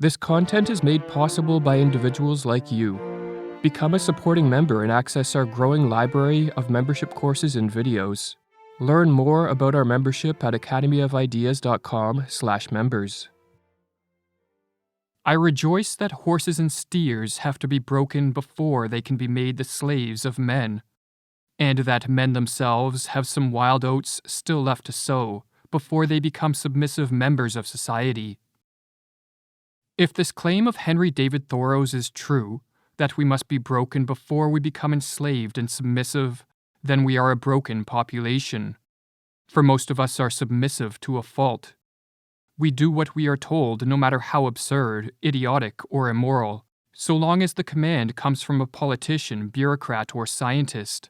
This content is made possible by individuals like you. Become a supporting member and access our growing library of membership courses and videos. Learn more about our membership at academyofideas.com/members. I rejoice that horses and steers have to be broken before they can be made the slaves of men, and that men themselves have some wild oats still left to sow before they become submissive members of society. If this claim of Henry David Thoreau's is true, that we must be broken before we become enslaved and submissive, then we are a broken population. For most of us are submissive to a fault. We do what we are told, no matter how absurd, idiotic, or immoral, so long as the command comes from a politician, bureaucrat, or scientist.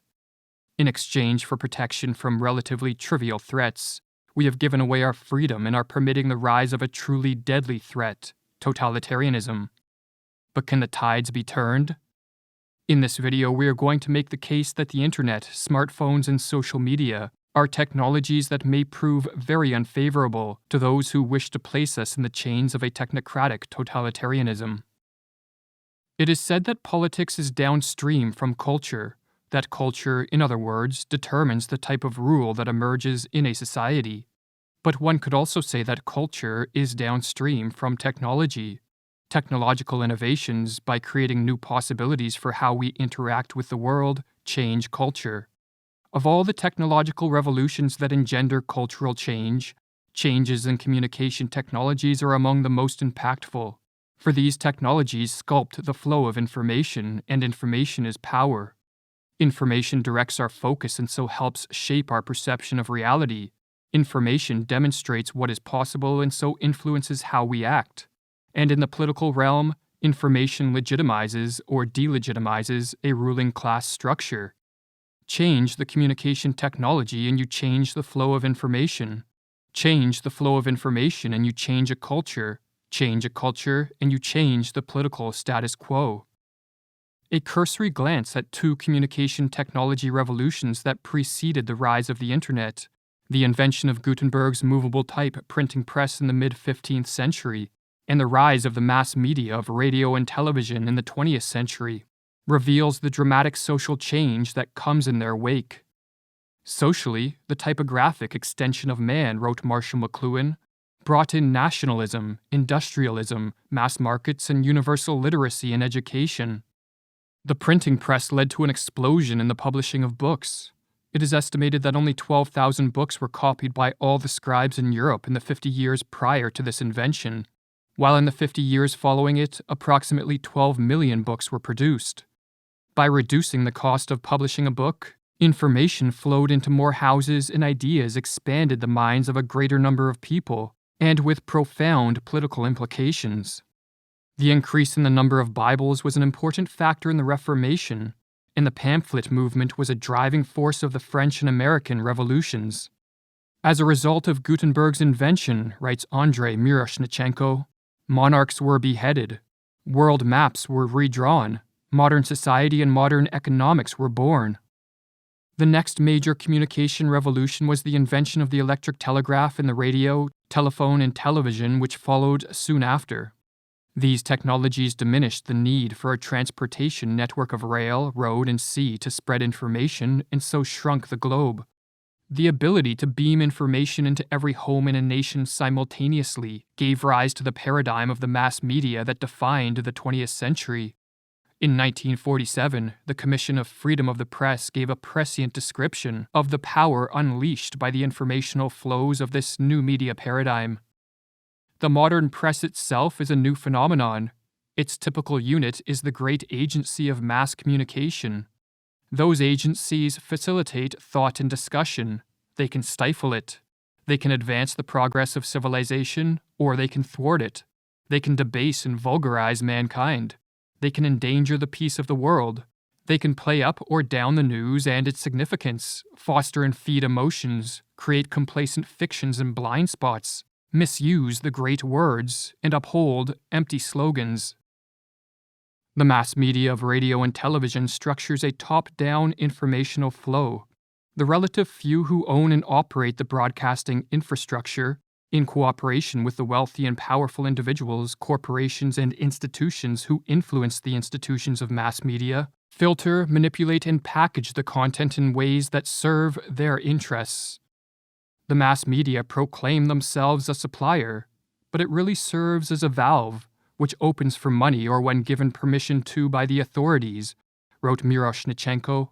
In exchange for protection from relatively trivial threats, we have given away our freedom and are permitting the rise of a truly deadly threat, totalitarianism. But can the tides be turned? In this video, we are going to make the case that the internet, smartphones, and social media are technologies that may prove very unfavorable to those who wish to place us in the chains of a technocratic totalitarianism. It is said that politics is downstream from culture, that culture, in other words, determines the type of rule that emerges in a society. But one could also say that culture is downstream from technology. Technological innovations, by creating new possibilities for how we interact with the world, change culture. Of all the technological revolutions that engender cultural change, changes in communication technologies are among the most impactful. For these technologies sculpt the flow of information, and information is power. Information directs our focus and so helps shape our perception of reality. Information demonstrates what is possible and so influences how we act. And in the political realm, information legitimizes or delegitimizes a ruling class structure. Change the communication technology and you change the flow of information. Change the flow of information and you change a culture. Change a culture and you change the political status quo. A cursory glance at two communication technology revolutions that preceded the rise of the internet, the invention of Gutenberg's movable type printing press in the mid-15th century, and the rise of the mass media of radio and television in the 20th century, reveals the dramatic social change that comes in their wake. Socially, the typographic extension of man, wrote Marshall McLuhan, brought in nationalism, industrialism, mass markets, and universal literacy in education. The printing press led to an explosion in the publishing of books. It is estimated that only 12,000 books were copied by all the scribes in Europe in the 50 years prior to this invention, while in the 50 years following it, approximately 12 million books were produced. By reducing the cost of publishing a book, information flowed into more houses and ideas expanded the minds of a greater number of people, and with profound political implications. The increase in the number of Bibles was an important factor in the Reformation, and the pamphlet movement was a driving force of the French and American revolutions. As a result of Gutenberg's invention, writes Andrei Miroshnichenko, monarchs were beheaded, world maps were redrawn, modern society and modern economics were born. The next major communication revolution was the invention of the electric telegraph and the radio, telephone, and television, which followed soon after. These technologies diminished the need for a transportation network of rail, road, and sea to spread information, and so shrunk the globe. The ability to beam information into every home in a nation simultaneously gave rise to the paradigm of the mass media that defined the 20th century. In 1947, the Commission of Freedom of the Press gave a prescient description of the power unleashed by the informational flows of this new media paradigm. The modern press itself is a new phenomenon. Its typical unit is the great agency of mass communication. Those agencies facilitate thought and discussion. They can stifle it. They can advance the progress of civilization, or they can thwart it. They can debase and vulgarize mankind. They can endanger the peace of the world. They can play up or down the news and its significance, foster and feed emotions, create complacent fictions and blind spots, misuse the great words, and uphold empty slogans. The mass media of radio and television structures a top-down informational flow. The relative few who own and operate the broadcasting infrastructure, in cooperation with the wealthy and powerful individuals, corporations, and institutions who influence the institutions of mass media, filter, manipulate, and package the content in ways that serve their interests. The mass media proclaim themselves a supplier, but it really serves as a valve, which opens for money or when given permission to by the authorities, wrote Miroshnichenko.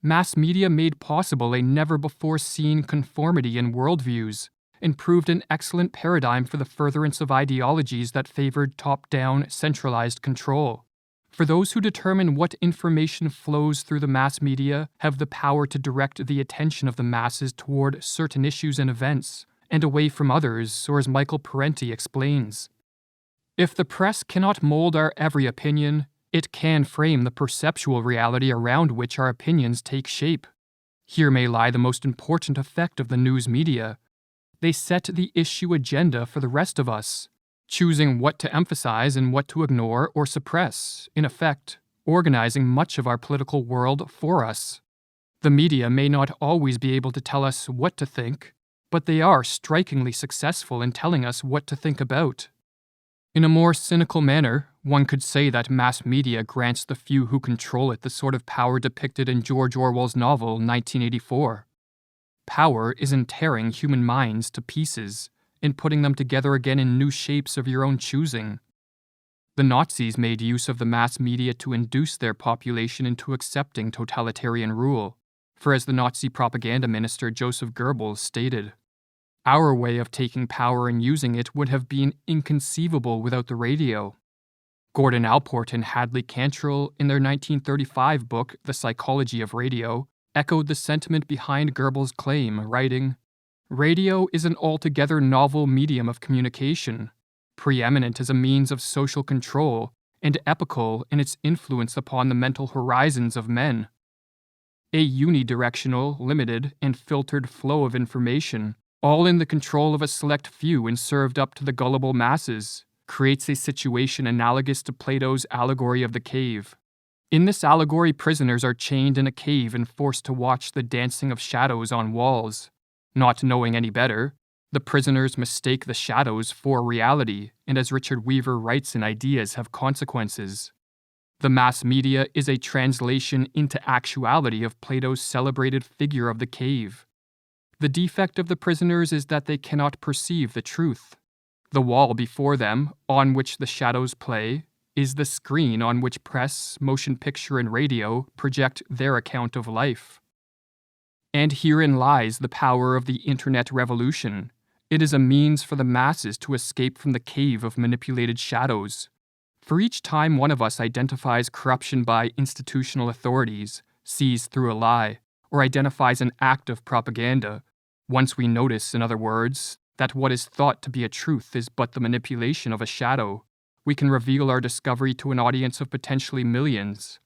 Mass media made possible a never-before-seen conformity in worldviews and proved an excellent paradigm for the furtherance of ideologies that favored top-down, centralized control. For those who determine what information flows through the mass media have the power to direct the attention of the masses toward certain issues and events, and away from others, or as Michael Parenti explains. If the press cannot mold our every opinion, it can frame the perceptual reality around which our opinions take shape. Here may lie the most important effect of the news media. They set the issue agenda for the rest of us, choosing what to emphasize and what to ignore or suppress, in effect, organizing much of our political world for us. The media may not always be able to tell us what to think, but they are strikingly successful in telling us what to think about. In a more cynical manner, one could say that mass media grants the few who control it the sort of power depicted in George Orwell's novel 1984. Power is in tearing human minds to pieces and putting them together again in new shapes of your own choosing. The Nazis made use of the mass media to induce their population into accepting totalitarian rule, for as the Nazi propaganda minister Joseph Goebbels stated, "Our way of taking power and using it would have been inconceivable without the radio." Gordon Allport and Hadley Cantrell, in their 1935 book The Psychology of Radio, echoed the sentiment behind Goebbels' claim, writing, "Radio is an altogether novel medium of communication, preeminent as a means of social control, and epochal in its influence upon the mental horizons of men. A unidirectional, limited, and filtered flow of information, all in the control of a select few and served up to the gullible masses, creates a situation analogous to Plato's allegory of the cave. In this allegory, prisoners are chained in a cave and forced to watch the dancing of shadows on walls. Not knowing any better, the prisoners mistake the shadows for reality, and as Richard Weaver writes in Ideas Have Consequences, the mass media is a translation into actuality of Plato's celebrated figure of the cave. The defect of the prisoners is that they cannot perceive the truth. The wall before them, on which the shadows play, is the screen on which press, motion picture, and radio project their account of life. And herein lies the power of the internet revolution. It is a means for the masses to escape from the cave of manipulated shadows. For each time one of us identifies corruption by institutional authorities, sees through a lie, or identifies an act of propaganda, once we notice, in other words, that what is thought to be a truth is but the manipulation of a shadow, we can reveal our discovery to an audience of potentially millions.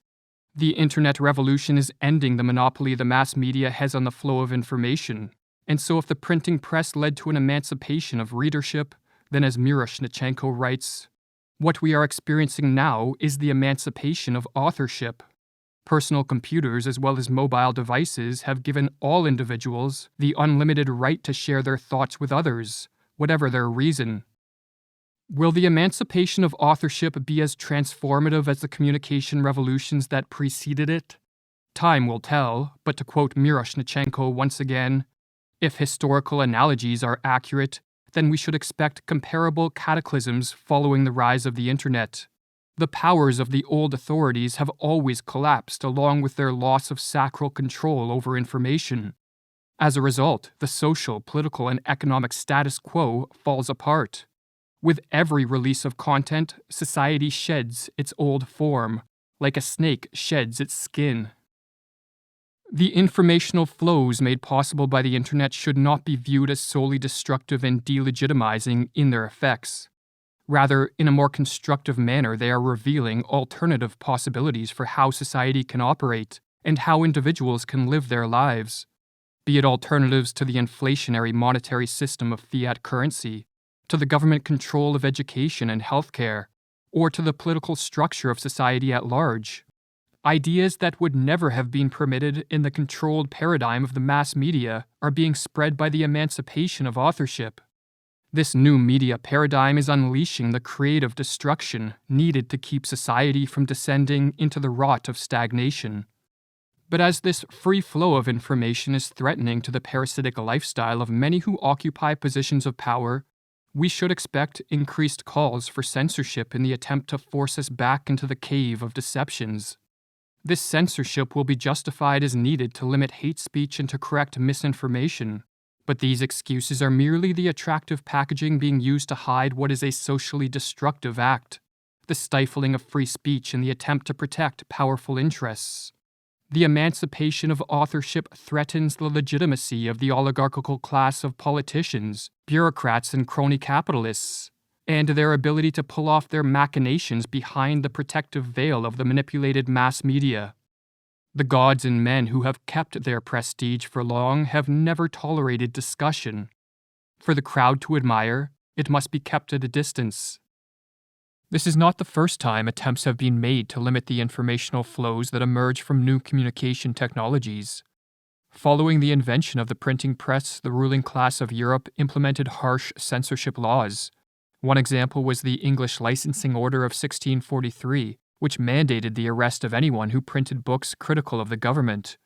The internet revolution is ending the monopoly the mass media has on the flow of information, and so if the printing press led to an emancipation of readership, then as Miroshnichenko writes, what we are experiencing now is the emancipation of authorship. Personal computers as well as mobile devices have given all individuals the unlimited right to share their thoughts with others, whatever their reason. Will the emancipation of authorship be as transformative as the communication revolutions that preceded it? Time will tell, but to quote Miroshnichenko once again, if historical analogies are accurate, then we should expect comparable cataclysms following the rise of the internet. The powers of the old authorities have always collapsed along with their loss of sacral control over information. As a result, the social, political, and economic status quo falls apart. With every release of content, society sheds its old form, like a snake sheds its skin. The informational flows made possible by the internet should not be viewed as solely destructive and delegitimizing in their effects. Rather, in a more constructive manner, they are revealing alternative possibilities for how society can operate and how individuals can live their lives, be it alternatives to the inflationary monetary system of fiat currency, to the government control of education and healthcare, or to the political structure of society at large. Ideas that would never have been permitted in the controlled paradigm of the mass media are being spread by the emancipation of authorship. This new media paradigm is unleashing the creative destruction needed to keep society from descending into the rot of stagnation. But as this free flow of information is threatening to the parasitic lifestyle of many who occupy positions of power, we should expect increased calls for censorship in the attempt to force us back into the cave of deceptions. This censorship will be justified as needed to limit hate speech and to correct misinformation, but these excuses are merely the attractive packaging being used to hide what is a socially destructive act, the stifling of free speech in the attempt to protect powerful interests. The emancipation of authorship threatens the legitimacy of the oligarchical class of politicians, bureaucrats, and crony capitalists, and their ability to pull off their machinations behind the protective veil of the manipulated mass media. The gods and men who have kept their prestige for long have never tolerated discussion. For the crowd to admire, it must be kept at a distance. This is not the first time attempts have been made to limit the informational flows that emerge from new communication technologies. Following the invention of the printing press, the ruling class of Europe implemented harsh censorship laws. One example was the English Licensing Order of 1643, which mandated the arrest of anyone who printed books critical of the government.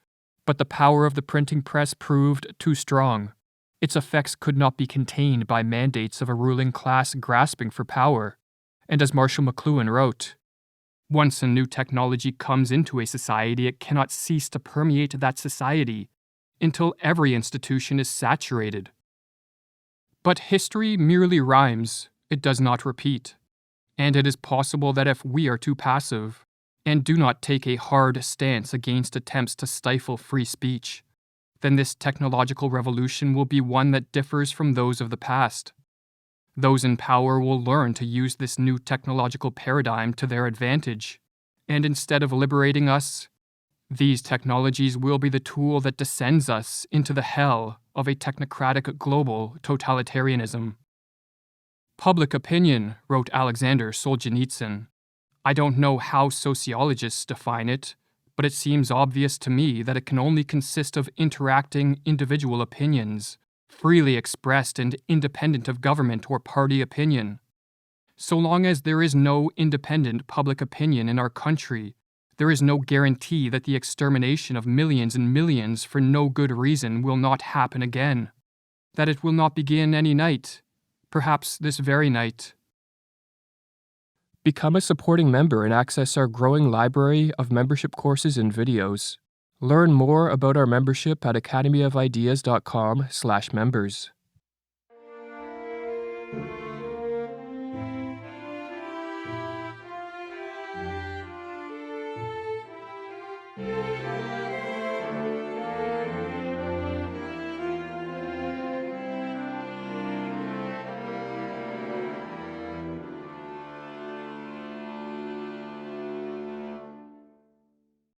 But the power of the printing press proved too strong. Its effects could not be contained by mandates of a ruling class grasping for power. And as Marshall McLuhan wrote, once a new technology comes into a society, it cannot cease to permeate that society until every institution is saturated. But history merely rhymes, it does not repeat. And it is possible that if we are too passive and do not take a hard stance against attempts to stifle free speech, then this technological revolution will be one that differs from those of the past. Those in power will learn to use this new technological paradigm to their advantage, and instead of liberating us, these technologies will be the tool that descends us into the hell of a technocratic global totalitarianism. Public opinion, wrote Alexander Solzhenitsyn. I don't know how sociologists define it, but it seems obvious to me that it can only consist of interacting individual opinions, freely expressed and independent of government or party opinion. So long as there is no independent public opinion in our country, there is no guarantee that the extermination of millions and millions for no good reason will not happen again, that it will not begin any night, perhaps this very night. Become a supporting member and access our growing library of membership courses and videos. Learn more about our membership at academyofideas.com/members.